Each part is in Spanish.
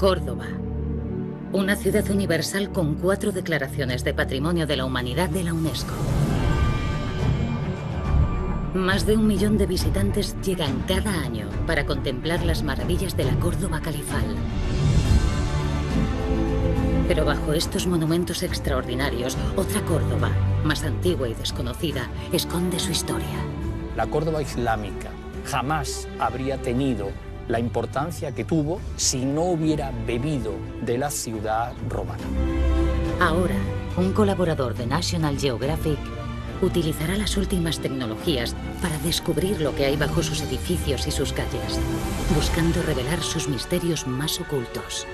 Córdoba. Una ciudad universal con 4 declaraciones de Patrimonio de la Humanidad de la UNESCO. Más de 1 millón de visitantes llegan cada año para contemplar las maravillas de la Córdoba califal. Pero bajo estos monumentos extraordinarios, otra Córdoba, más antigua y desconocida, esconde su historia. La Córdoba islámica jamás habría tenido la importancia que tuvo si no hubiera bebido de la ciudad romana. Ahora, un colaborador de National Geographic utilizará las últimas tecnologías para descubrir lo que hay bajo sus edificios y sus calles, buscando revelar sus misterios más ocultos.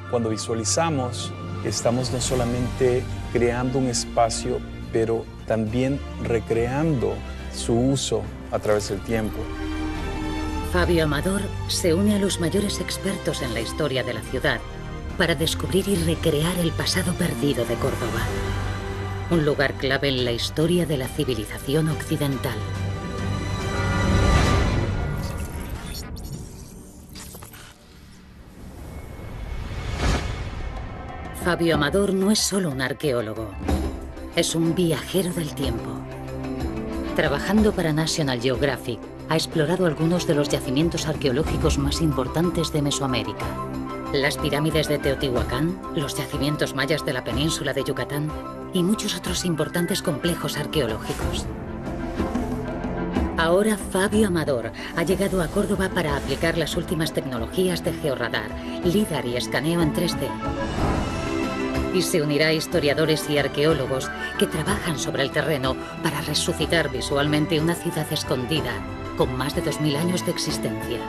Cuando visualizamos, estamos no solamente creando un espacio, pero también recreando su uso a través del tiempo. Fabio Amador se une a los mayores expertos en la historia de la ciudad para descubrir y recrear el pasado perdido de Córdoba. Un lugar clave en la historia de la civilización occidental. Fabio Amador no es solo un arqueólogo, es un viajero del tiempo. Trabajando para National Geographic, ha explorado algunos de los yacimientos arqueológicos más importantes de Mesoamérica. Las pirámides de Teotihuacán, los yacimientos mayas de la península de Yucatán y muchos otros importantes complejos arqueológicos. Ahora Fabio Amador ha llegado a Córdoba para aplicar las últimas tecnologías de georradar, lidar y escaneo en 3D. Y se unirá a historiadores y arqueólogos que trabajan sobre el terreno para resucitar visualmente una ciudad escondida con más de 2000 años de existencia.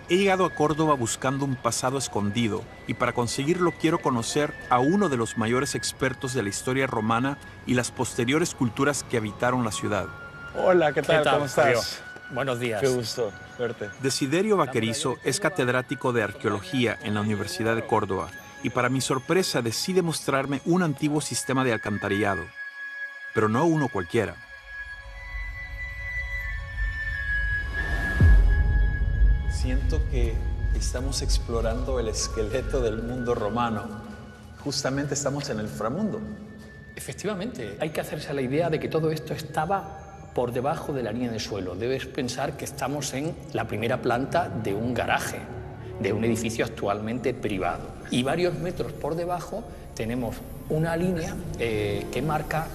He llegado a Córdoba buscando un pasado escondido y para conseguirlo quiero conocer a uno de los mayores expertos de la historia romana y las posteriores culturas que habitaron la ciudad. Hola, ¿qué tal? ¿Cómo estás? Fabio? Buenos días. Qué gusto verte. Desiderio Vaquerizo es catedrático de arqueología en la Universidad de Córdoba y para mi sorpresa decide mostrarme un antiguo sistema de alcantarillado, pero no uno cualquiera. Siento que estamos explorando el esqueleto del mundo romano. Justamente estamos en el inframundo. Efectivamente, hay que hacerse a la idea de que todo esto estaba por debajo de la línea de suelo. Debes pensar que estamos en la primera planta de un garaje, de un edificio actualmente privado. Y varios metros por debajo tenemos una línea que marca,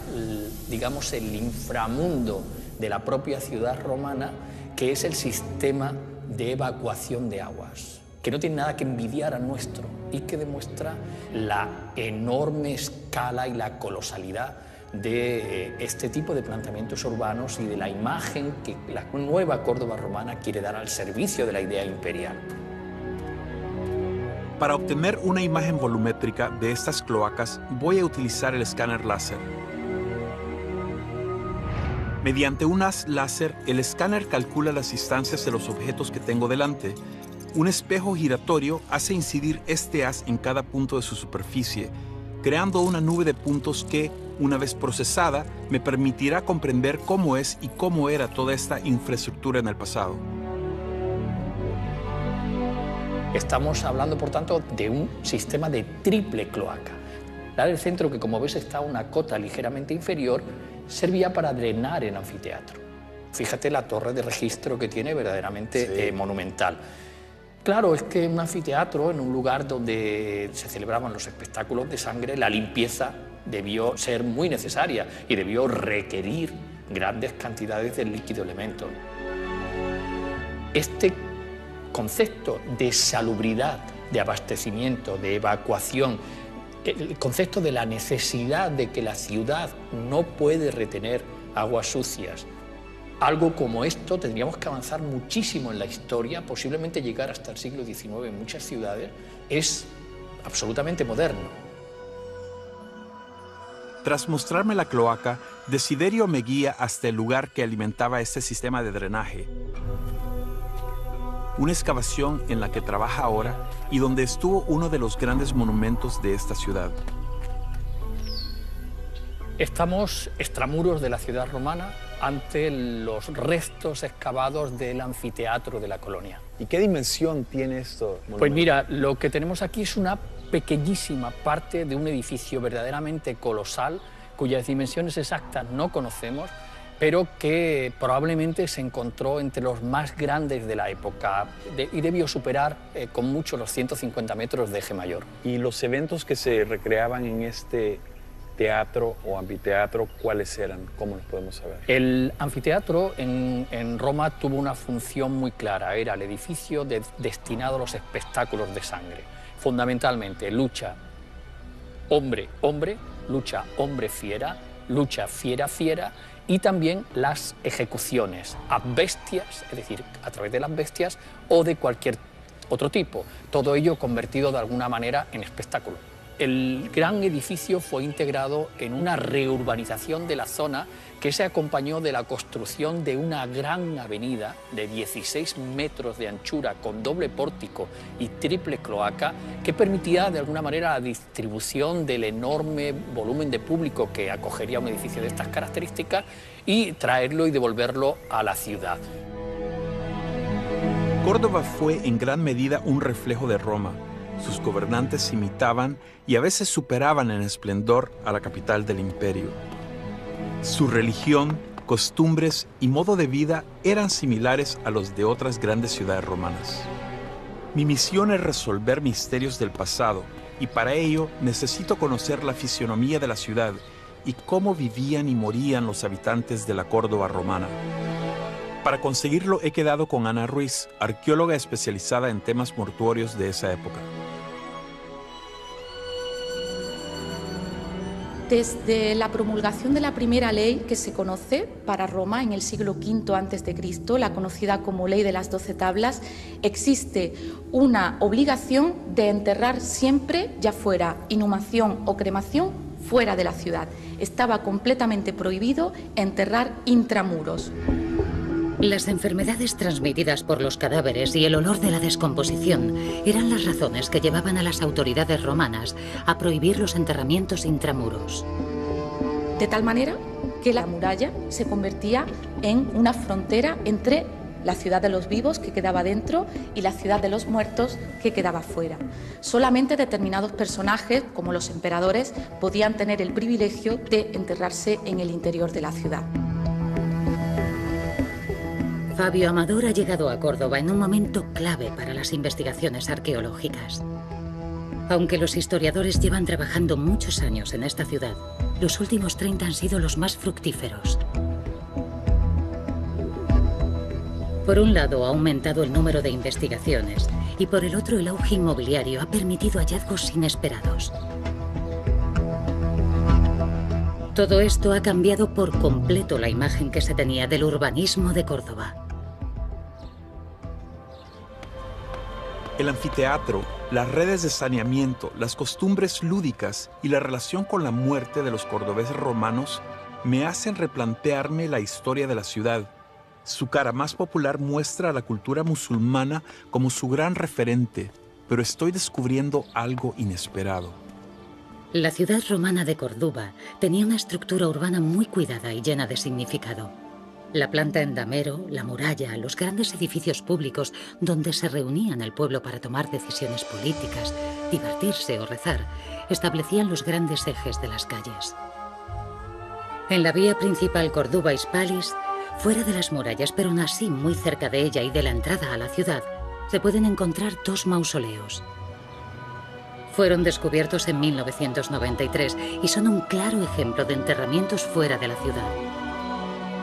digamos, el inframundo de la propia ciudad romana, que es el sistema de evacuación de aguas, que no tiene nada que envidiar a nuestro y que demuestra la enorme escala y la colosalidad de este tipo de planteamientos urbanos y de la imagen que la nueva Córdoba romana quiere dar al servicio de la idea imperial. Para obtener una imagen volumétrica de estas cloacas voy a utilizar el escáner láser. Mediante un haz láser, el escáner calcula las distancias de los objetos que tengo delante. Un espejo giratorio hace incidir este haz en cada punto de su superficie, creando una nube de puntos que, una vez procesada, me permitirá comprender cómo es y cómo era toda esta infraestructura en el pasado. Estamos hablando, por tanto, de un sistema de triple cloaca. La del centro, que como ves está a una cota ligeramente inferior, servía para drenar el anfiteatro. Fíjate la torre de registro que tiene, verdaderamente monumental. Claro, es que un anfiteatro, en un lugar donde se celebraban los espectáculos de sangre, la limpieza debió ser muy necesaria y debió requerir grandes cantidades de líquido elemento. Este concepto de salubridad, de abastecimiento, de evacuación, el concepto de la necesidad de que la ciudad no puede retener aguas sucias. Algo como esto tendríamos que avanzar muchísimo en la historia, posiblemente llegar hasta el siglo XIX en muchas ciudades, es absolutamente moderno. Tras mostrarme la cloaca, Desiderio me guía hasta el lugar que alimentaba este sistema de drenaje. Una excavación en la que trabaja ahora y donde estuvo uno de los grandes monumentos de esta ciudad. Estamos extramuros de la ciudad romana ante los restos excavados del anfiteatro de la colonia. ¿Y qué dimensión tiene esto? Pues mira, lo que tenemos aquí es una pequeñísima parte de un edificio verdaderamente colosal, cuyas dimensiones exactas no conocemos, pero que probablemente se encontró entre los más grandes de la época y debió superar con mucho los 150 metros de eje mayor. ¿Y los eventos que se recreaban en este teatro o anfiteatro, cuáles eran? ¿Cómo los podemos saber? El anfiteatro en Roma tuvo una función muy clara. Era el edificio destinado a los espectáculos de sangre. Fundamentalmente lucha hombre-hombre, lucha hombre-fiera, lucha fiera-fiera, y también las ejecuciones a bestias, es decir, a través de las bestias o de cualquier otro tipo. Todo ello convertido de alguna manera en espectáculo. El gran edificio fue integrado en una reurbanización de la zona que se acompañó de la construcción de una gran avenida de 16 metros de anchura con doble pórtico y triple cloaca que permitía de alguna manera la distribución del enorme volumen de público que acogería un edificio de estas características y traerlo y devolverlo a la ciudad. Córdoba fue en gran medida un reflejo de Roma. Sus gobernantes imitaban y a veces superaban en esplendor a la capital del imperio. Su religión, costumbres y modo de vida eran similares a los de otras grandes ciudades romanas. Mi misión es resolver misterios del pasado y para ello necesito conocer la fisionomía de la ciudad y cómo vivían y morían los habitantes de la Córdoba romana. Para conseguirlo he quedado con Ana Ruiz, arqueóloga especializada en temas mortuorios de esa época. Desde la promulgación de la primera ley que se conoce para Roma en el siglo V a.C., la conocida como Ley de las 12 Tablas, existe una obligación de enterrar siempre, ya fuera inhumación o cremación, fuera de la ciudad. Estaba completamente prohibido enterrar intramuros. Las enfermedades transmitidas por los cadáveres y el olor de la descomposición eran las razones que llevaban a las autoridades romanas a prohibir los enterramientos intramuros. De tal manera que la muralla se convertía en una frontera entre la ciudad de los vivos, que quedaba dentro, y la ciudad de los muertos, que quedaba fuera. Solamente determinados personajes, como los emperadores, podían tener el privilegio de enterrarse en el interior de la ciudad. Fabio Amador ha llegado a Córdoba en un momento clave para las investigaciones arqueológicas. Aunque los historiadores llevan trabajando muchos años en esta ciudad, los últimos 30 han sido los más fructíferos. Por un lado, ha aumentado el número de investigaciones y por el otro, el auge inmobiliario ha permitido hallazgos inesperados. Todo esto ha cambiado por completo la imagen que se tenía del urbanismo de Córdoba. El anfiteatro, las redes de saneamiento, las costumbres lúdicas y la relación con la muerte de los cordobeses romanos me hacen replantearme la historia de la ciudad. Su cara más popular muestra a la cultura musulmana como su gran referente, pero estoy descubriendo algo inesperado. La ciudad romana de Córdoba tenía una estructura urbana muy cuidada y llena de significado. La planta en damero, la muralla, los grandes edificios públicos donde se reunían el pueblo para tomar decisiones políticas, divertirse o rezar, establecían los grandes ejes de las calles. En la vía principal Córdoba-Hispalis, fuera de las murallas, pero aún así muy cerca de ella y de la entrada a la ciudad, se pueden encontrar dos mausoleos. Fueron descubiertos en 1993 y son un claro ejemplo de enterramientos fuera de la ciudad.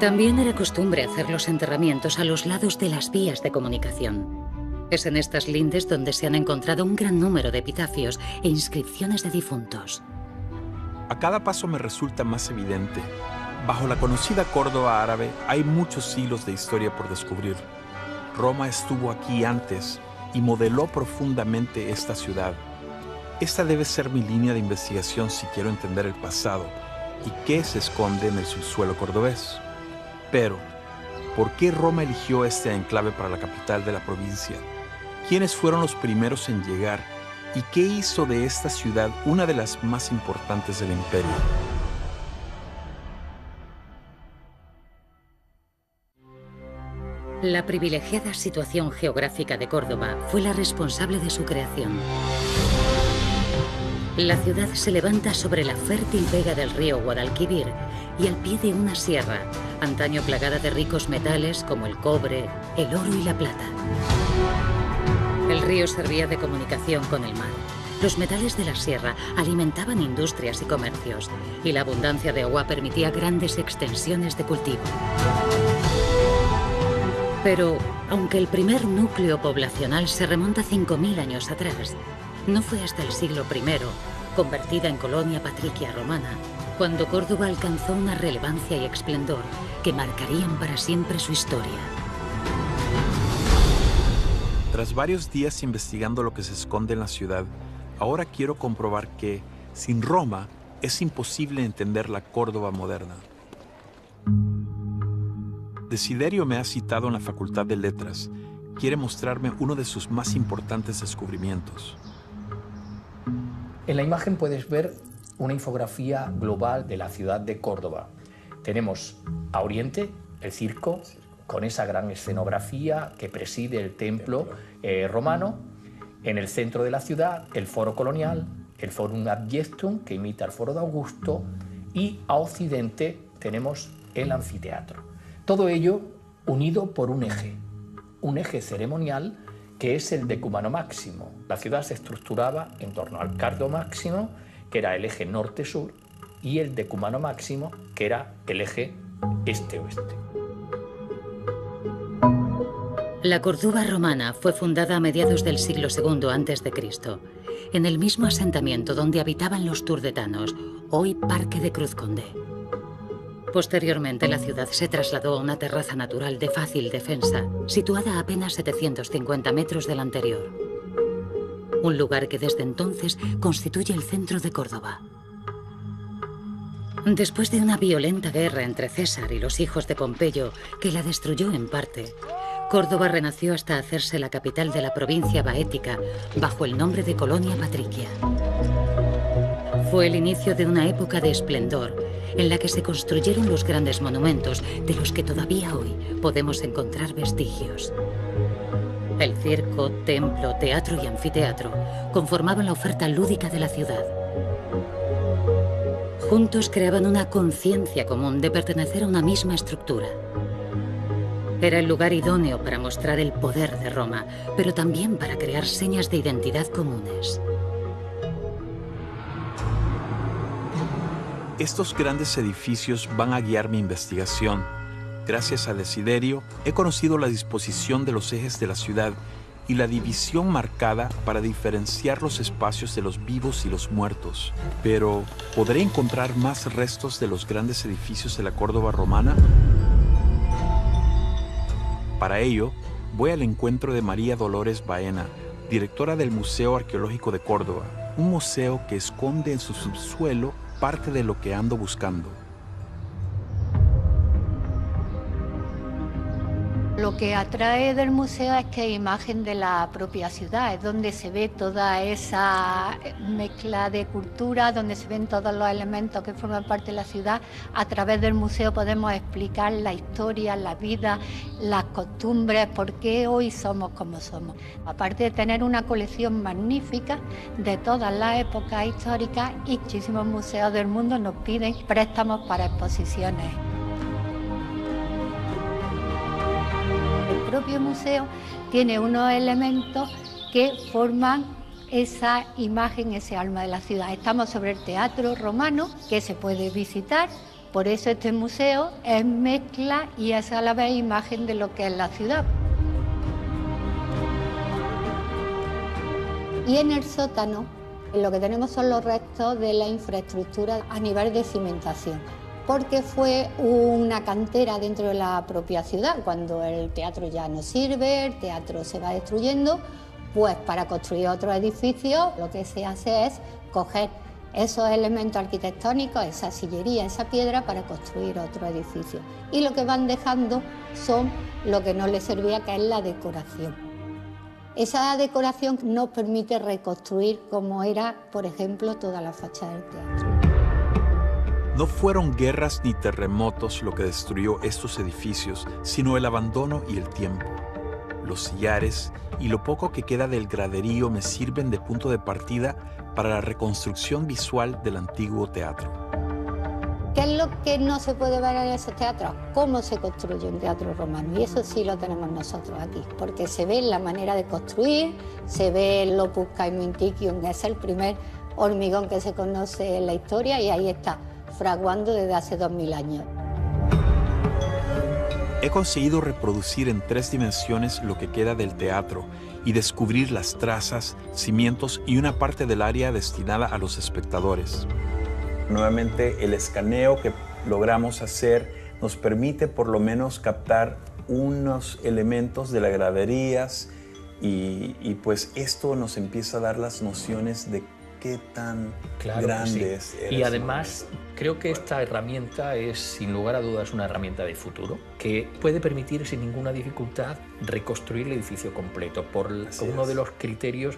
También era costumbre hacer los enterramientos a los lados de las vías de comunicación. Es en estas lindes donde se han encontrado un gran número de epitafios e inscripciones de difuntos. A cada paso me resulta más evidente. Bajo la conocida Córdoba árabe hay muchos siglos de historia por descubrir. Roma estuvo aquí antes y modeló profundamente esta ciudad. Esta debe ser mi línea de investigación si quiero entender el pasado y qué se esconde en el subsuelo cordobés. Pero, ¿por qué Roma eligió este enclave para la capital de la provincia? ¿Quiénes fueron los primeros en llegar? ¿Y qué hizo de esta ciudad una de las más importantes del imperio? La privilegiada situación geográfica de Córdoba fue la responsable de su creación. La ciudad se levanta sobre la fértil vega del río Guadalquivir y al pie de una sierra, antaño plagada de ricos metales como el cobre, el oro y la plata. El río servía de comunicación con el mar. Los metales de la sierra alimentaban industrias y comercios, y la abundancia de agua permitía grandes extensiones de cultivo. Pero, aunque el primer núcleo poblacional se remonta 5.000 años atrás, no fue hasta el siglo I, convertida en colonia patricia romana, cuando Córdoba alcanzó una relevancia y esplendor que marcarían para siempre su historia. Tras varios días investigando lo que se esconde en la ciudad, ahora quiero comprobar que, sin Roma, es imposible entender la Córdoba moderna. Desiderio me ha citado en la Facultad de Letras. Quiere mostrarme uno de sus más importantes descubrimientos. En la imagen puedes ver una infografía global de la ciudad de Córdoba. Tenemos a oriente el circo, con esa gran escenografía que preside el templo romano. En el centro de la ciudad, el foro colonial, el Forum Adjectum, que imita el foro de Augusto, y a occidente tenemos el anfiteatro. Todo ello unido por un eje ceremonial que es el decumano máximo. La ciudad se estructuraba en torno al cardo máximo, que era el eje norte-sur, y el decumano máximo, que era el eje este-oeste. La Córdoba romana fue fundada a mediados del siglo II a.C., en el mismo asentamiento donde habitaban los turdetanos, hoy Parque de Cruz Conde. Posteriormente, la ciudad se trasladó a una terraza natural de fácil defensa, situada a apenas 750 metros del anterior. Un lugar que desde entonces constituye el centro de Córdoba. Después de una violenta guerra entre César y los hijos de Pompeyo, que la destruyó en parte, Córdoba renació hasta hacerse la capital de la provincia baética, bajo el nombre de Colonia Patricia. Fue el inicio de una época de esplendor, en la que se construyeron los grandes monumentos de los que todavía hoy podemos encontrar vestigios. El circo, templo, teatro y anfiteatro conformaban la oferta lúdica de la ciudad. Juntos creaban una conciencia común de pertenecer a una misma estructura. Era el lugar idóneo para mostrar el poder de Roma, pero también para crear señas de identidad comunes. Estos grandes edificios van a guiar mi investigación. Gracias a Desiderio, he conocido la disposición de los ejes de la ciudad y la división marcada para diferenciar los espacios de los vivos y los muertos. Pero, ¿podré encontrar más restos de los grandes edificios de la Córdoba romana? Para ello, voy al encuentro de María Dolores Baena, directora del Museo Arqueológico de Córdoba, un museo que esconde en su subsuelo parte de lo que ando buscando. Lo que atrae del museo es que es imagen de la propia ciudad, es donde se ve toda esa mezcla de cultura, donde se ven todos los elementos que forman parte de la ciudad. A través del museo podemos explicar la historia, la vida, las costumbres, por qué hoy somos como somos. Aparte de tener una colección magnífica de todas las épocas históricas, y muchísimos museos del mundo nos piden préstamos para exposiciones. El propio museo tiene unos elementos que forman esa imagen, ese alma de la ciudad. Estamos sobre el teatro romano, que se puede visitar, por eso este museo es mezcla y es a la vez imagen de lo que es la ciudad. Y en el sótano, lo que tenemos son los restos de la infraestructura a nivel de cimentación, porque fue una cantera dentro de la propia ciudad. Cuando el teatro ya no sirve, el teatro se va destruyendo, pues para construir otros edificios lo que se hace es coger esos elementos arquitectónicos, esa sillería, esa piedra, para construir otro edificio. Y lo que van dejando son lo que no les servía, que es la decoración. Esa decoración nos permite reconstruir como era, por ejemplo, toda la fachada del teatro. No fueron guerras ni terremotos lo que destruyó estos edificios, sino el abandono y el tiempo. Los sillares y lo poco que queda del graderío me sirven de punto de partida para la reconstrucción visual del antiguo teatro. ¿Qué es lo que no se puede ver en esos teatros? ¿Cómo se construye un teatro romano? Y eso sí lo tenemos nosotros aquí, porque se ve la manera de construir, se ve el Opus Caementicium, que es el primer hormigón que se conoce en la historia, y ahí está, fraguando desde hace 2000 años. He conseguido reproducir en 3 dimensiones lo que queda del teatro y descubrir las trazas, cimientos y una parte del área destinada a los espectadores. Nuevamente, el escaneo que logramos hacer nos permite por lo menos captar unos elementos de las graderías y pues esto nos empieza a dar las nociones de qué tan grande es. Y además, creo que esta herramienta es, sin lugar a dudas, una herramienta de futuro que puede permitir sin ninguna dificultad reconstruir el edificio completo por uno de los criterios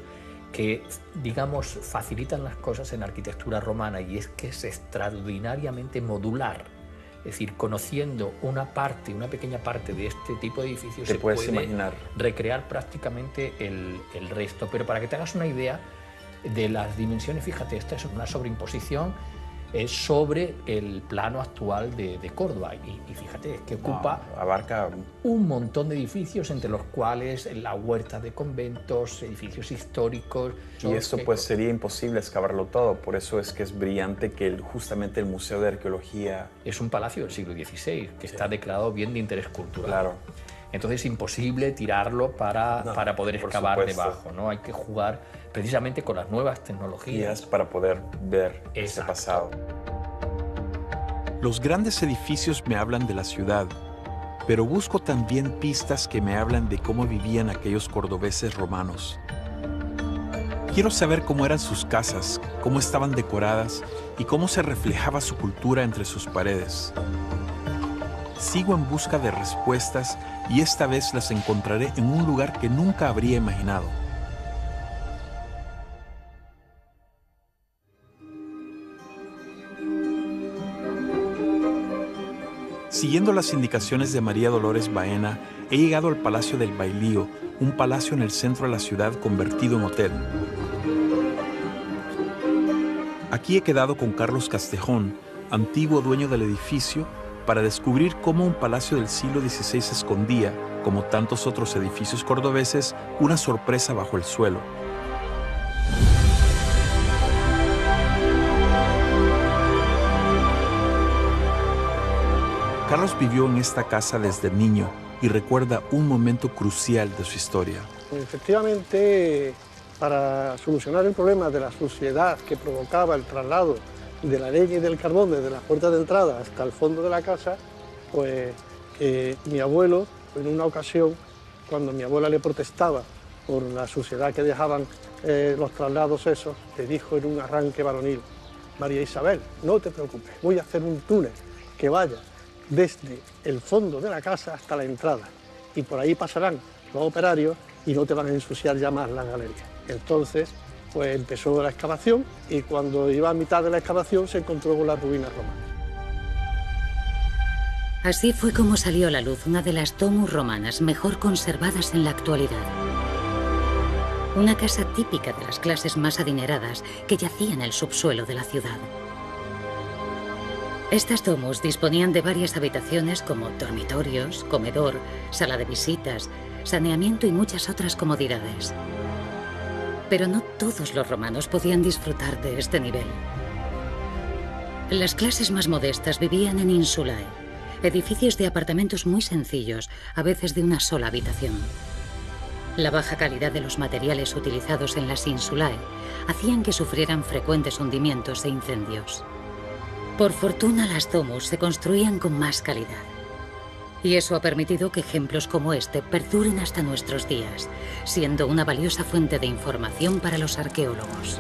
que, digamos, facilitan las cosas en arquitectura romana, y es que es extraordinariamente modular. Es decir, conociendo una pequeña parte de este tipo de edificios, se puede recrear prácticamente el resto. Pero para que te hagas una idea de las dimensiones, fíjate, esta es una sobreimposición sobre el plano actual de Córdoba, y fíjate, es que abarca un montón de edificios, entre los cuales la huerta de conventos, edificios históricos. Y esto pues sería imposible excavarlo todo, por eso es que es brillante que justamente el Museo de Arqueología... Es un palacio del siglo XVI, que está declarado bien de interés cultural. Claro. Entonces es imposible tirarlo para poder excavar debajo, ¿no? Hay que jugar precisamente con las nuevas tecnologías para poder ver ese pasado. Los grandes edificios me hablan de la ciudad, pero busco también pistas que me hablan de cómo vivían aquellos cordobeses romanos. Quiero saber cómo eran sus casas, cómo estaban decoradas y cómo se reflejaba su cultura entre sus paredes. Sigo en busca de respuestas y esta vez las encontraré en un lugar que nunca habría imaginado. Siguiendo las indicaciones de María Dolores Baena, he llegado al Palacio del Bailío, un palacio en el centro de la ciudad convertido en hotel. Aquí he quedado con Carlos Castejón, antiguo dueño del edificio, para descubrir cómo un palacio del siglo XVI escondía, como tantos otros edificios cordobeses, una sorpresa bajo el suelo. Carlos vivió en esta casa desde niño y recuerda un momento crucial de su historia. Efectivamente, para solucionar el problema de la suciedad que provocaba el traslado de la leña y del carbón desde la puerta de entrada hasta el fondo de la casa, pues mi abuelo, en una ocasión, cuando mi abuela le protestaba por la suciedad que dejaban los traslados esos, le dijo en un arranque varonil: María Isabel, no te preocupes, voy a hacer un túnel que vaya desde el fondo de la casa hasta la entrada, y por ahí pasarán los operarios y no te van a ensuciar ya más la galería. Entonces, pues empezó la excavación, y cuando iba a mitad de la excavación se encontró con las ruinas romanas. Así fue como salió a la luz una de las domus romanas mejor conservadas en la actualidad. Una casa típica de las clases más adineradas que yacía en el subsuelo de la ciudad. Estas domus disponían de varias habitaciones como dormitorios, comedor, sala de visitas, saneamiento y muchas otras comodidades. Pero no todos los romanos podían disfrutar de este nivel. Las clases más modestas vivían en insulae, edificios de apartamentos muy sencillos, a veces de una sola habitación. La baja calidad de los materiales utilizados en las insulae hacían que sufrieran frecuentes hundimientos e incendios. Por fortuna, las domus se construían con más calidad. Y eso ha permitido que ejemplos como este perduren hasta nuestros días, siendo una valiosa fuente de información para los arqueólogos.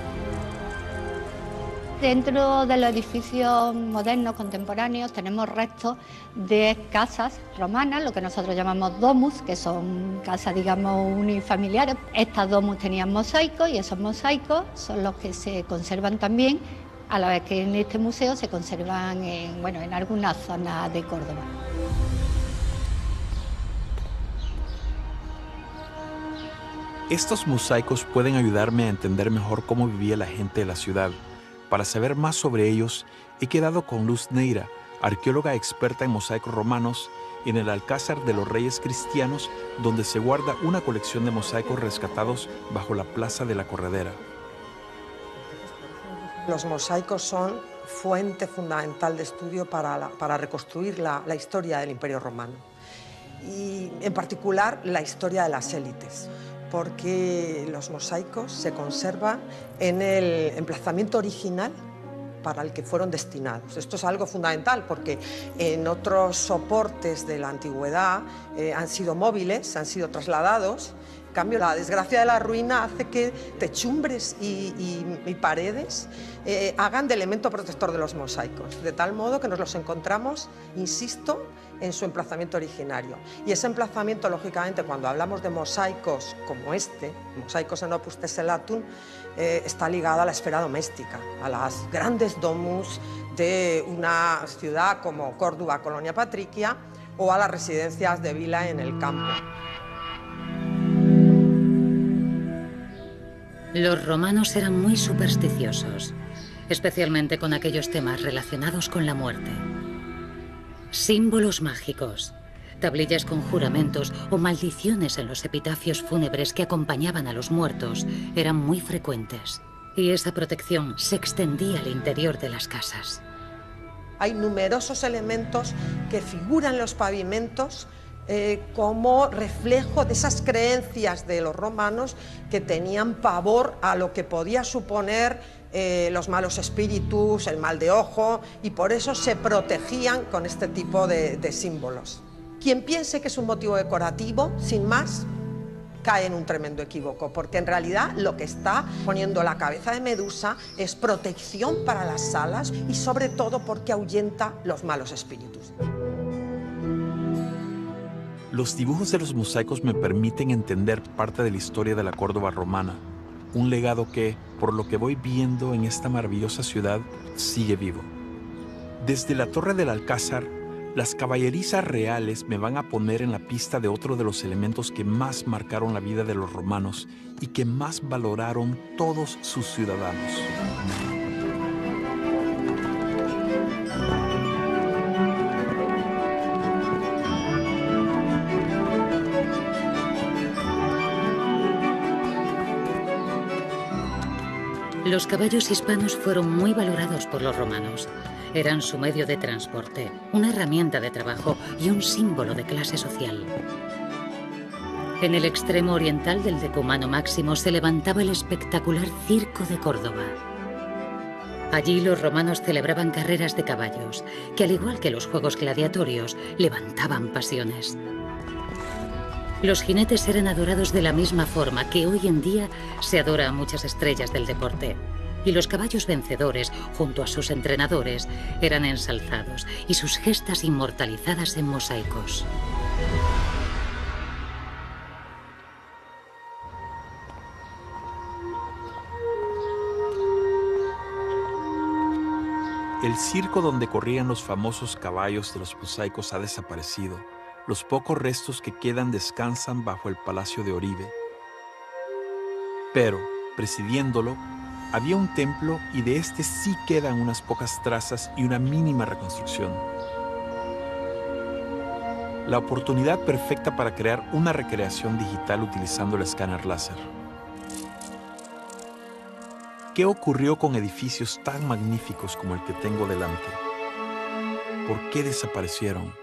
Dentro de los edificios modernos, contemporáneos, tenemos restos de casas romanas, lo que nosotros llamamos domus, que son casas, digamos, unifamiliares. Estas domus tenían mosaicos y esos mosaicos son los que se conservan también a la vez que en este museo se conservan en algunas zonas de Córdoba. Estos mosaicos pueden ayudarme a entender mejor cómo vivía la gente de la ciudad. Para saber más sobre ellos, he quedado con Luz Neira, arqueóloga experta en mosaicos romanos, en el Alcázar de los Reyes Cristianos, donde se guarda una colección de mosaicos rescatados bajo la Plaza de la Corredera. Los mosaicos son fuente fundamental de estudio para reconstruir la historia del Imperio Romano y, en particular, la historia de las élites, porque los mosaicos se conservan en el emplazamiento original para el que fueron destinados. Esto es algo fundamental porque en otros soportes de la antigüedad han sido móviles, han sido trasladados. En cambio, la desgracia de la ruina hace que techumbres y paredes hagan de elemento protector de los mosaicos, de tal modo que nos los encontramos, insisto, en su emplazamiento originario. Y ese emplazamiento, lógicamente, cuando hablamos de mosaicos como este, mosaicos en opus tessellatum, está ligado a la esfera doméstica, a las grandes domus de una ciudad como Córdoba, Colonia Patricia, o a las residencias de vila en el campo. Los romanos eran muy supersticiosos, especialmente con aquellos temas relacionados con la muerte. Símbolos mágicos, tablillas con juramentos o maldiciones en los epitafios fúnebres que acompañaban a los muertos eran muy frecuentes, y esa protección se extendía al interior de las casas. Hay numerosos elementos que figuran en los pavimentos como reflejo de esas creencias de los romanos que tenían pavor a lo que podía suponer los malos espíritus, el mal de ojo, y por eso se protegían con este tipo de símbolos. Quien piense que es un motivo decorativo, sin más, cae en un tremendo equívoco, porque en realidad lo que está poniendo la cabeza de Medusa es protección para las salas y sobre todo porque ahuyenta los malos espíritus. Los dibujos de los mosaicos me permiten entender parte de la historia de la Córdoba romana, un legado que, por lo que voy viendo en esta maravillosa ciudad, sigue vivo. Desde la Torre del Alcázar, las caballerizas reales me van a poner en la pista de otro de los elementos que más marcaron la vida de los romanos y que más valoraron todos sus ciudadanos. Los caballos hispanos fueron muy valorados por los romanos. Eran su medio de transporte, una herramienta de trabajo y un símbolo de clase social. En el extremo oriental del Decumano Máximo se levantaba el espectacular Circo de Córdoba. Allí los romanos celebraban carreras de caballos, que al igual que los juegos gladiatorios, levantaban pasiones. Los jinetes eran adorados de la misma forma que hoy en día se adora a muchas estrellas del deporte. Y los caballos vencedores, junto a sus entrenadores, eran ensalzados y sus gestas inmortalizadas en mosaicos. El circo donde corrían los famosos caballos de los mosaicos ha desaparecido. Los pocos restos que quedan descansan bajo el Palacio de Oribe. Pero, presidiéndolo, había un templo y de este sí quedan unas pocas trazas y una mínima reconstrucción. La oportunidad perfecta para crear una recreación digital utilizando el escáner láser. ¿Qué ocurrió con edificios tan magníficos como el que tengo delante? ¿Por qué desaparecieron?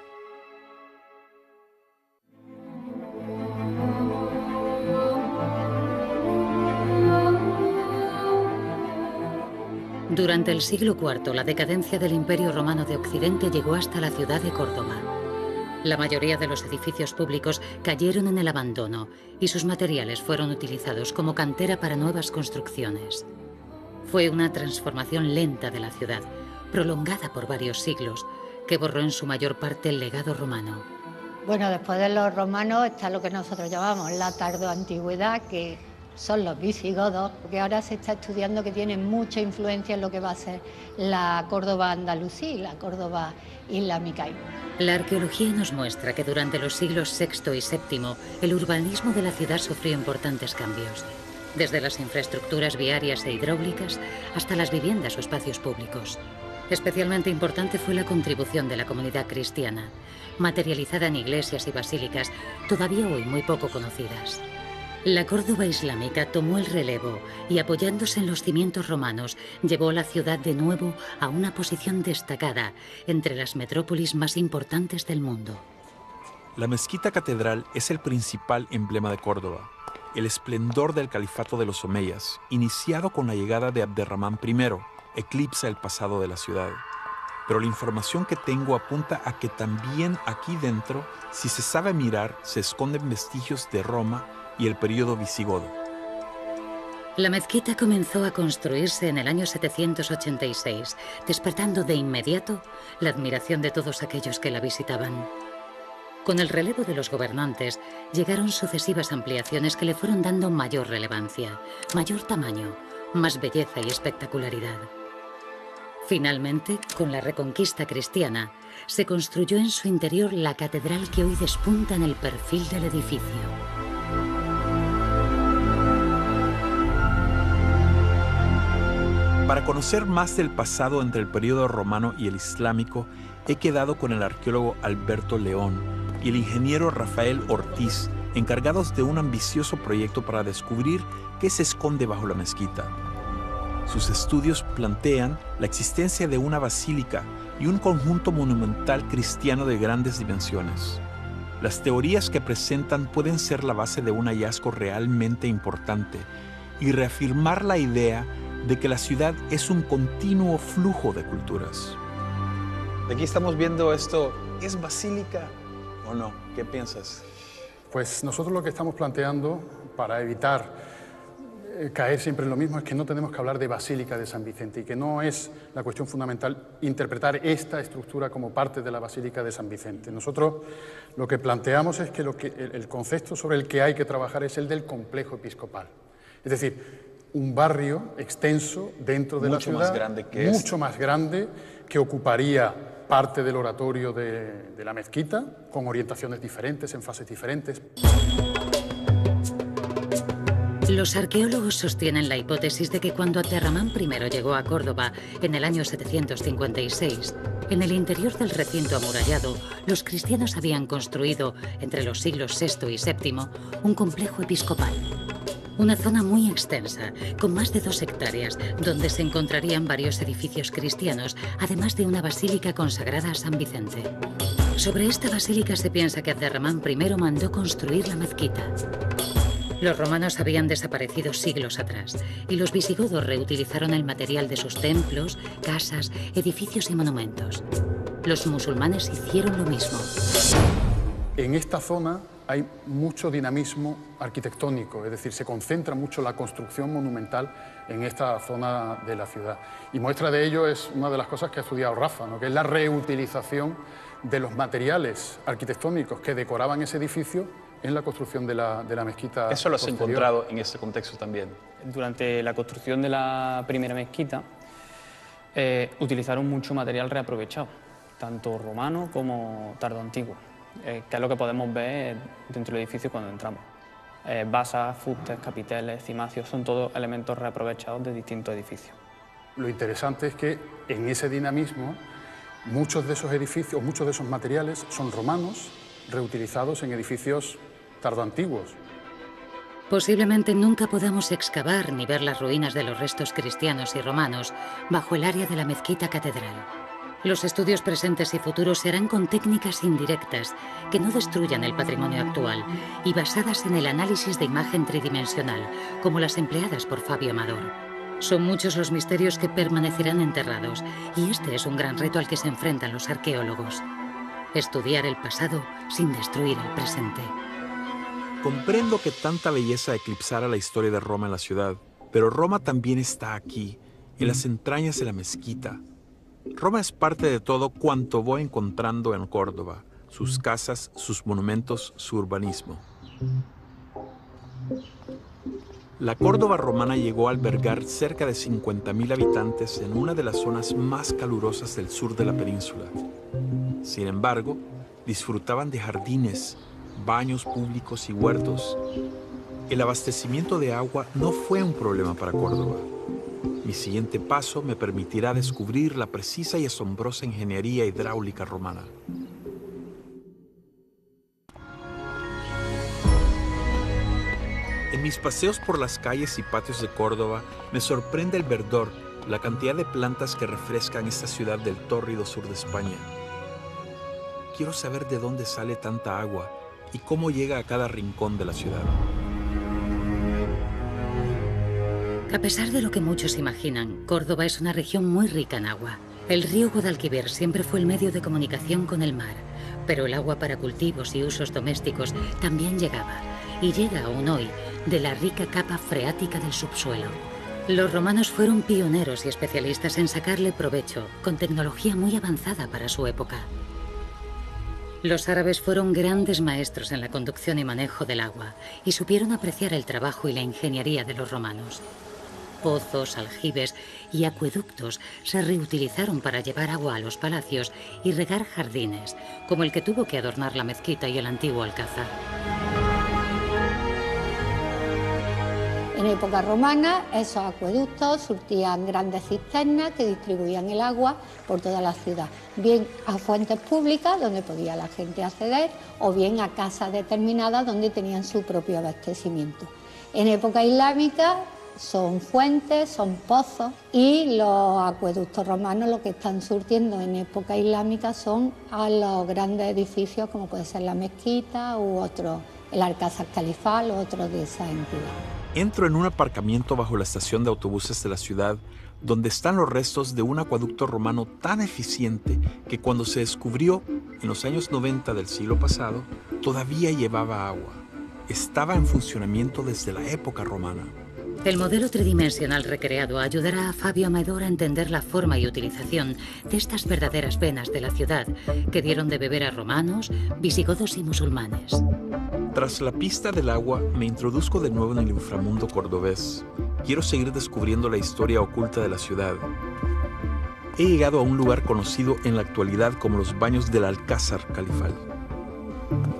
Durante el siglo IV, la decadencia del Imperio Romano de Occidente llegó hasta la ciudad de Córdoba. La mayoría de los edificios públicos cayeron en el abandono y sus materiales fueron utilizados como cantera para nuevas construcciones. Fue una transformación lenta de la ciudad, prolongada por varios siglos, que borró en su mayor parte el legado romano. Bueno, después de los romanos está lo que nosotros llamamos la tardoantigüedad, que son los visigodos, porque ahora se está estudiando que tienen mucha influencia en lo que va a ser la Córdoba andalusí, la Córdoba islámica. La arqueología nos muestra que durante los siglos VI y VII el urbanismo de la ciudad sufrió importantes cambios, desde las infraestructuras viarias e hidráulicas hasta las viviendas o espacios públicos. Especialmente importante fue la contribución de la comunidad cristiana, materializada en iglesias y basílicas, todavía hoy muy poco conocidas. La Córdoba islámica tomó el relevo y, apoyándose en los cimientos romanos, llevó a la ciudad de nuevo a una posición destacada entre las metrópolis más importantes del mundo. La mezquita catedral es el principal emblema de Córdoba, el esplendor del califato de los omeyas, iniciado con la llegada de Abderramán I, eclipsa el pasado de la ciudad. Pero la información que tengo apunta a que también aquí dentro, si se sabe mirar, se esconden vestigios de Roma y el período visigodo. La mezquita comenzó a construirse en el año 786, despertando de inmediato la admiración de todos aquellos que la visitaban. Con el relevo de los gobernantes, llegaron sucesivas ampliaciones que le fueron dando mayor relevancia, mayor tamaño, más belleza y espectacularidad. Finalmente, con la reconquista cristiana, se construyó en su interior la catedral que hoy despunta en el perfil del edificio. Para conocer más del pasado entre el período romano y el islámico, he quedado con el arqueólogo Alberto León y el ingeniero Rafael Ortiz, encargados de un ambicioso proyecto para descubrir qué se esconde bajo la mezquita. Sus estudios plantean la existencia de una basílica y un conjunto monumental cristiano de grandes dimensiones. Las teorías que presentan pueden ser la base de un hallazgo realmente importante y reafirmar la idea de que la ciudad es un continuo flujo de culturas. Aquí estamos viendo esto. ¿Es basílica o no? ¿Qué piensas? Pues nosotros lo que estamos planteando, para evitar caer siempre en lo mismo, es que no tenemos que hablar de Basílica de San Vicente y que no es la cuestión fundamental interpretar esta estructura como parte de la Basílica de San Vicente. Nosotros lo que planteamos es que el concepto sobre el que hay que trabajar es el del complejo episcopal. Es decir, un barrio extenso dentro de la ciudad, mucho más grande, que ocuparía parte del oratorio de la mezquita, con orientaciones diferentes, en fases diferentes. Los arqueólogos sostienen la hipótesis de que cuando Abderramán I llegó a Córdoba en el año 756, en el interior del recinto amurallado, los cristianos habían construido, entre los siglos VI y VII, un complejo episcopal. Una zona muy extensa, con más de 2 hectáreas, donde se encontrarían varios edificios cristianos, además de una basílica consagrada a San Vicente. Sobre esta basílica se piensa que Abderramán I mandó construir la mezquita. Los romanos habían desaparecido siglos atrás y los visigodos reutilizaron el material de sus templos, casas, edificios y monumentos. Los musulmanes hicieron lo mismo. En esta zona hay mucho dinamismo arquitectónico, es decir, se concentra mucho la construcción monumental en esta zona de la ciudad. Y muestra de ello es una de las cosas que ha estudiado Rafa, ¿no?, que es la reutilización de los materiales arquitectónicos que decoraban ese edificio en la construcción de la mezquita. Eso lo has encontrado en este contexto también. Durante la construcción de la primera mezquita utilizaron mucho material reaprovechado, tanto romano como tardoantiguo, que es lo que podemos ver dentro del edificio cuando entramos. Basas, fustes, capiteles, cimacios, son todos elementos reaprovechados de distintos edificios. Lo interesante es que en ese dinamismo muchos de esos edificios, muchos de esos materiales son romanos reutilizados en edificios tardoantiguos. Posiblemente nunca podamos excavar ni ver las ruinas de los restos cristianos y romanos bajo el área de la mezquita catedral. Los estudios presentes y futuros se harán con técnicas indirectas que no destruyan el patrimonio actual y basadas en el análisis de imagen tridimensional, como las empleadas por Fabio Amador. Son muchos los misterios que permanecerán enterrados y este es un gran reto al que se enfrentan los arqueólogos. Estudiar el pasado sin destruir el presente. Comprendo que tanta belleza eclipsara la historia de Roma en la ciudad, pero Roma también está aquí, en las entrañas de la mezquita. Roma es parte de todo cuanto voy encontrando en Córdoba, sus casas, sus monumentos, su urbanismo. La Córdoba romana llegó a albergar cerca de 50.000 habitantes en una de las zonas más calurosas del sur de la península. Sin embargo, disfrutaban de jardines, baños públicos y huertos. El abastecimiento de agua no fue un problema para Córdoba. Mi siguiente paso me permitirá descubrir la precisa y asombrosa ingeniería hidráulica romana. En mis paseos por las calles y patios de Córdoba me sorprende el verdor, la cantidad de plantas que refrescan esta ciudad del tórrido sur de España. Quiero saber de dónde sale tanta agua y cómo llega a cada rincón de la ciudad. A pesar de lo que muchos imaginan, Córdoba es una región muy rica en agua. El río Guadalquivir siempre fue el medio de comunicación con el mar, pero el agua para cultivos y usos domésticos también llegaba, y llega aún hoy, de la rica capa freática del subsuelo. Los romanos fueron pioneros y especialistas en sacarle provecho, con tecnología muy avanzada para su época. Los árabes fueron grandes maestros en la conducción y manejo del agua, y supieron apreciar el trabajo y la ingeniería de los romanos. Pozos, aljibes y acueductos se reutilizaron para llevar agua a los palacios y regar jardines, como el que tuvo que adornar la mezquita y el antiguo alcázar. En época romana, esos acueductos surtían grandes cisternas que distribuían el agua por toda la ciudad, bien a fuentes públicas donde podía la gente acceder o bien a casas determinadas donde tenían su propio abastecimiento. En época islámica son fuentes, son pozos, y los acueductos romanos lo que están surtiendo en época islámica son a los grandes edificios como puede ser la mezquita u otro, el Alcázar Califal o otros de esa entidad. Entro en un aparcamiento bajo la estación de autobuses de la ciudad, donde están los restos de un acueducto romano tan eficiente que cuando se descubrió en los años 90 del siglo pasado, todavía llevaba agua. Estaba en funcionamiento desde la época romana. El modelo tridimensional recreado ayudará a Fabio Amador a entender la forma y utilización de estas verdaderas venas de la ciudad que dieron de beber a romanos, visigodos y musulmanes. Tras la pista del agua, me introduzco de nuevo en el inframundo cordobés. Quiero seguir descubriendo la historia oculta de la ciudad. He llegado a un lugar conocido en la actualidad como los baños del Alcázar Califal.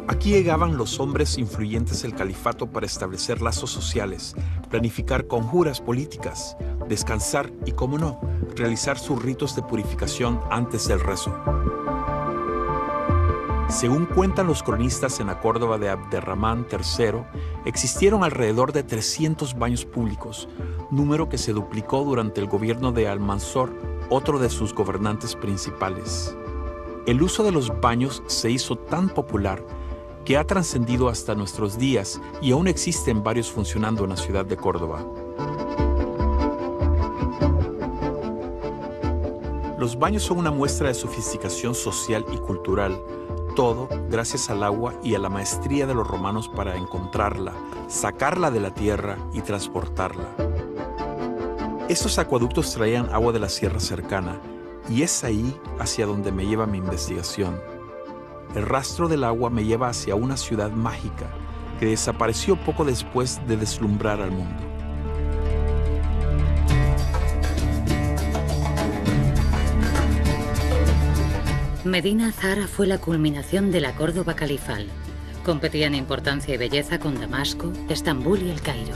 Aquí llegaban los hombres influyentes del califato para establecer lazos sociales, planificar conjuras políticas, descansar y, cómo no, realizar sus ritos de purificación antes del rezo. Según cuentan los cronistas en la Córdoba de Abderramán III, existieron alrededor de 300 baños públicos, número que se duplicó durante el gobierno de Almanzor, otro de sus gobernantes principales. El uso de los baños se hizo tan popular que ha trascendido hasta nuestros días y aún existen varios funcionando en la ciudad de Córdoba. Los baños son una muestra de sofisticación social y cultural, todo gracias al agua y a la maestría de los romanos para encontrarla, sacarla de la tierra y transportarla. Estos acueductos traían agua de la sierra cercana, y es ahí hacia donde me lleva mi investigación. El rastro del agua me lleva hacia una ciudad mágica que desapareció poco después de deslumbrar al mundo. Medina Azahara fue la culminación de la Córdoba califal. Competía en importancia y belleza con Damasco, Estambul y El Cairo.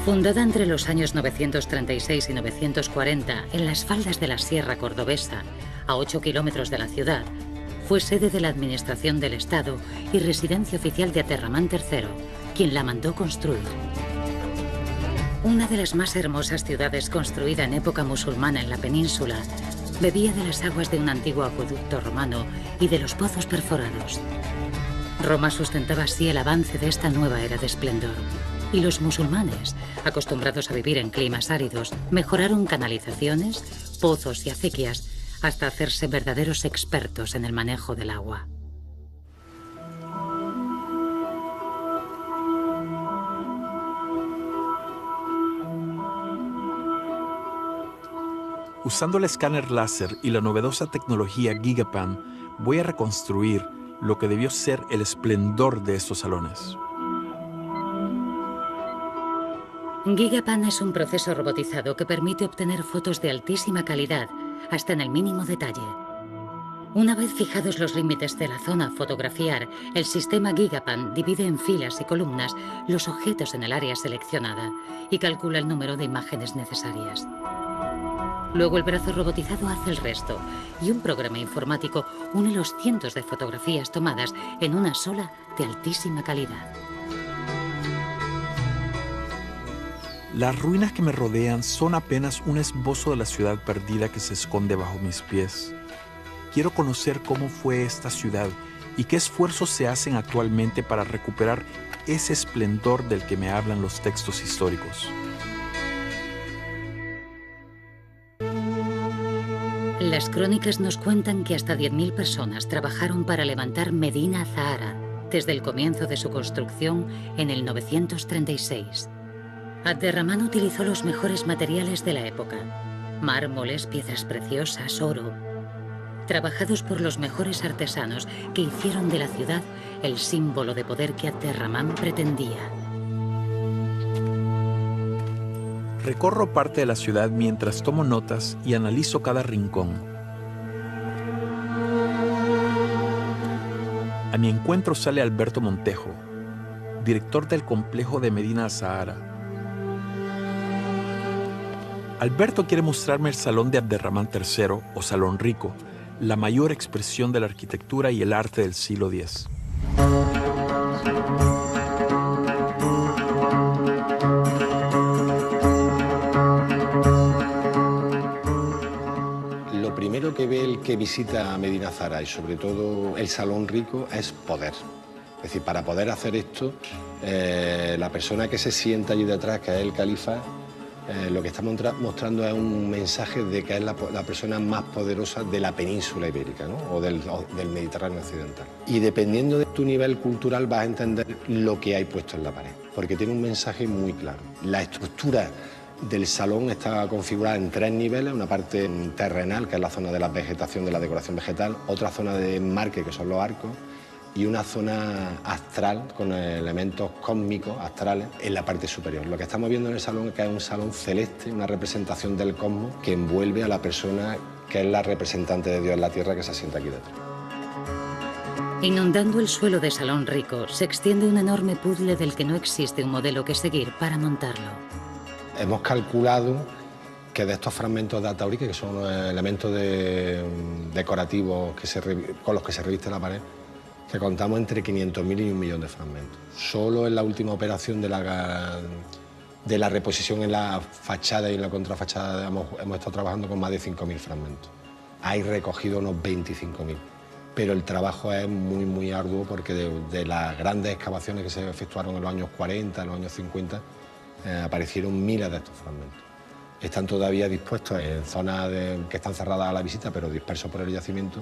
Fundada entre los años 936 y 940 en las faldas de la Sierra Cordobesa, a 8 kilómetros de la ciudad, fue sede de la administración del Estado y residencia oficial de Abderramán III, quien la mandó construir. Una de las más hermosas ciudades construida en época musulmana en la península, bebía de las aguas de un antiguo acueducto romano y de los pozos perforados. Roma sustentaba así el avance de esta nueva era de esplendor. Y los musulmanes, acostumbrados a vivir en climas áridos, mejoraron canalizaciones, pozos y acequias hasta hacerse verdaderos expertos en el manejo del agua. Usando el escáner láser y la novedosa tecnología GigaPan, voy a reconstruir lo que debió ser el esplendor de estos salones. GigaPan es un proceso robotizado que permite obtener fotos de altísima calidad, hasta en el mínimo detalle. Una vez fijados los límites de la zona a fotografiar, el sistema GigaPan divide en filas y columnas los objetos en el área seleccionada y calcula el número de imágenes necesarias. Luego el brazo robotizado hace el resto y un programa informático une los cientos de fotografías tomadas en una sola de altísima calidad. Las ruinas que me rodean son apenas un esbozo de la ciudad perdida que se esconde bajo mis pies. Quiero conocer cómo fue esta ciudad y qué esfuerzos se hacen actualmente para recuperar ese esplendor del que me hablan los textos históricos. Las crónicas nos cuentan que hasta 10.000 personas trabajaron para levantar Medina Zahara desde el comienzo de su construcción en el 936. Abderramán utilizó los mejores materiales de la época: mármoles, piedras preciosas, oro, trabajados por los mejores artesanos que hicieron de la ciudad el símbolo de poder que Abderramán pretendía. Recorro parte de la ciudad mientras tomo notas y analizo cada rincón. A mi encuentro sale Alberto Montejo, director del complejo de Medina Zahara. Alberto quiere mostrarme el Salón de Abderramán III, o Salón Rico, la mayor expresión de la arquitectura y el arte del siglo X. Lo primero que ve el que visita Medina Zahara y sobre todo el Salón Rico es poder. Es decir, para poder hacer esto, la persona que se sienta allí detrás, que es el califa, lo que está mostrando es un mensaje de que es la persona más poderosa de la península ibérica, ¿no? o del Mediterráneo occidental. Y dependiendo de tu nivel cultural vas a entender lo que hay puesto en la pared, porque tiene un mensaje muy claro. La estructura del salón está configurada en 3 niveles, una parte terrenal, que es la zona de la vegetación, de la decoración vegetal, otra zona de enmarque, que son los arcos, y una zona astral con elementos cósmicos, astrales, en la parte superior. Lo que estamos viendo en el salón es que es un salón celeste, una representación del cosmos que envuelve a la persona que es la representante de Dios en la tierra, que se sienta aquí dentro. Inundando el suelo de Salón Rico, se extiende un enorme puzzle del que no existe un modelo que seguir para montarlo. Hemos calculado que de estos fragmentos de ataurique, que son elementos decorativos con los que se reviste la pared, que contamos entre 500.000 y 1 millón de fragmentos. Solo en la última operación de la reposición en la fachada y en la contrafachada hemos estado trabajando con más de 5.000 fragmentos. Hay recogido unos 25.000, pero el trabajo es muy, muy arduo porque de las grandes excavaciones que se efectuaron en los años 40, en los años 50, aparecieron miles de estos fragmentos. Están todavía dispuestos en zonas que están cerradas a la visita, pero dispersos por el yacimiento.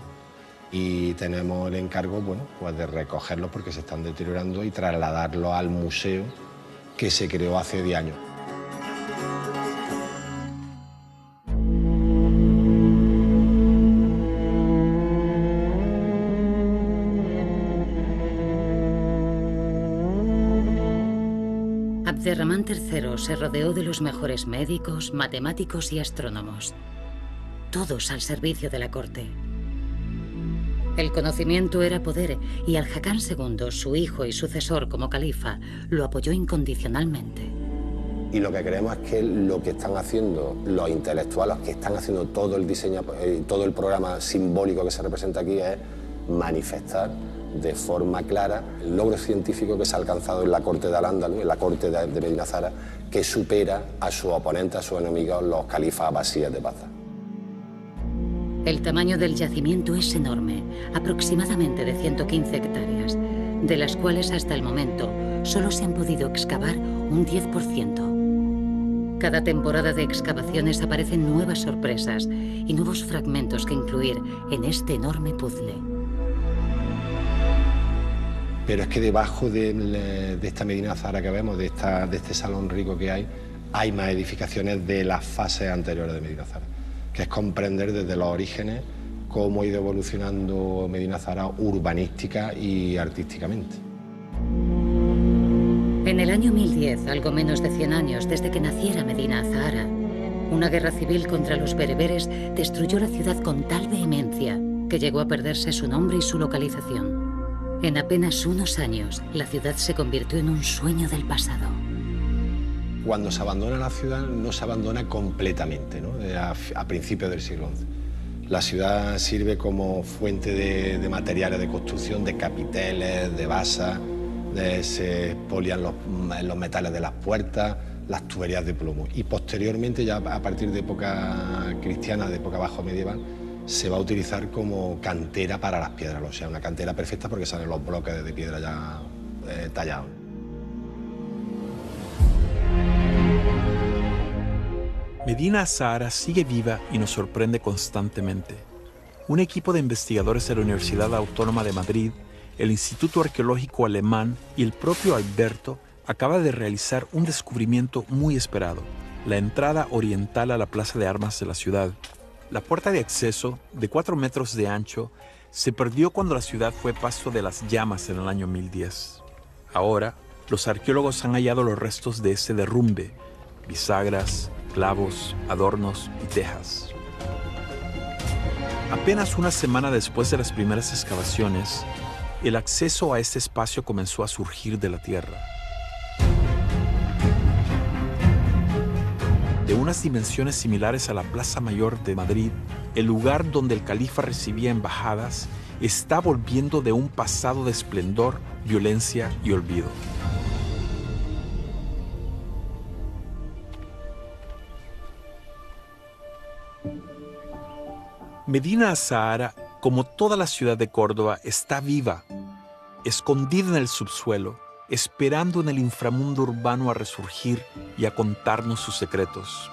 Y tenemos el encargo, bueno, pues de recogerlos porque se están deteriorando y trasladarlos al museo que se creó hace 10 años. Abderramán III se rodeó de los mejores médicos, matemáticos y astrónomos, todos al servicio de la corte. El conocimiento era poder y Al-Hakam II, su hijo y sucesor como califa, lo apoyó incondicionalmente. Y lo que creemos es que lo que están haciendo los intelectuales, que están haciendo todo el diseño, todo el programa simbólico que se representa aquí, es manifestar de forma clara el logro científico que se ha alcanzado en la corte de Al-Ándalus, en la corte de Medina Zahara, que supera a sus oponentes, a sus enemigos, los califas abasíes de Bagdad. El tamaño del yacimiento es enorme, aproximadamente de 115 hectáreas, de las cuales hasta el momento solo se han podido excavar un 10%. Cada temporada de excavaciones aparecen nuevas sorpresas y nuevos fragmentos que incluir en este enorme puzzle. Pero es que debajo de esta Medina Zahara que vemos, de este salón rico que hay más edificaciones de las fases anteriores de Medina Zahara, que es comprender desde los orígenes cómo ha ido evolucionando Medina Zahara urbanística y artísticamente. En el año 1010, algo menos de 100 años desde que naciera Medina Azahara, una guerra civil contra los bereberes destruyó la ciudad con tal vehemencia que llegó a perderse su nombre y su localización. En apenas unos años, la ciudad se convirtió en un sueño del pasado. Cuando se abandona la ciudad, no se abandona completamente, ¿no? A principios del siglo XI. La ciudad sirve como fuente de materiales de construcción, de capiteles, de basas, se expolian los metales de las puertas, las tuberías de plomo. Y posteriormente, ya a partir de época cristiana, de época bajo medieval, se va a utilizar como cantera para las piedras. O sea, una cantera perfecta porque salen los bloques de piedra ya tallados. Medina Azahara sigue viva y nos sorprende constantemente. Un equipo de investigadores de la Universidad Autónoma de Madrid, el Instituto Arqueológico Alemán y el propio Alberto acaba de realizar un descubrimiento muy esperado: la entrada oriental a la Plaza de Armas de la ciudad. La puerta de acceso, de 4 metros de ancho, se perdió cuando la ciudad fue pasto de las llamas en el año 1010. Ahora, los arqueólogos han hallado los restos de ese derrumbe: bisagras, clavos, adornos y tejas. Apenas una semana después de las primeras excavaciones, el acceso a este espacio comenzó a surgir de la tierra. De unas dimensiones similares a la Plaza Mayor de Madrid, el lugar donde el califa recibía embajadas está volviendo de un pasado de esplendor, violencia y olvido. Medina Azahara, como toda la ciudad de Córdoba, está viva, escondida en el subsuelo, esperando en el inframundo urbano a resurgir y a contarnos sus secretos.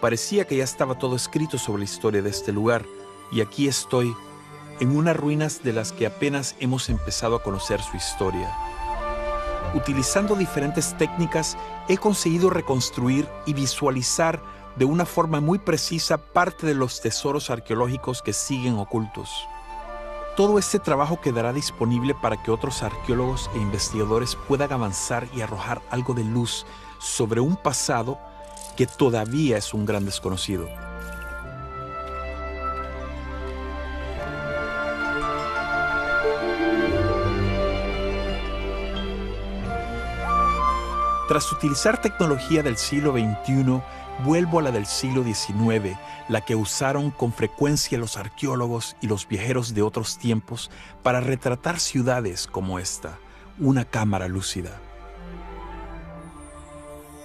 Parecía que ya estaba todo escrito sobre la historia de este lugar, y aquí estoy, en unas ruinas de las que apenas hemos empezado a conocer su historia. Utilizando diferentes técnicas, he conseguido reconstruir y visualizar de una forma muy precisa parte de los tesoros arqueológicos que siguen ocultos. Todo este trabajo quedará disponible para que otros arqueólogos e investigadores puedan avanzar y arrojar algo de luz sobre un pasado que todavía es un gran desconocido. Tras utilizar tecnología del siglo XXI, vuelvo a la del siglo XIX, la que usaron con frecuencia los arqueólogos y los viajeros de otros tiempos para retratar ciudades como esta, una cámara lúcida.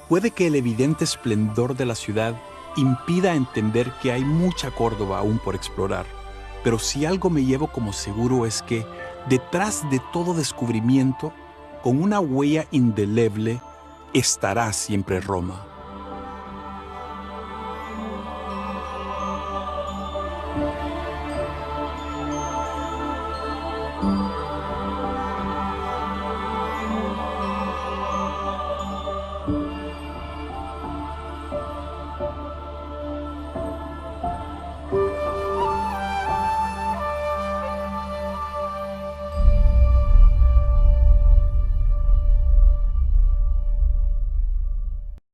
Puede que el evidente esplendor de la ciudad impida entender que hay mucha Córdoba aún por explorar, pero si algo me llevo como seguro es que, detrás de todo descubrimiento, con una huella indeleble, estará siempre Roma.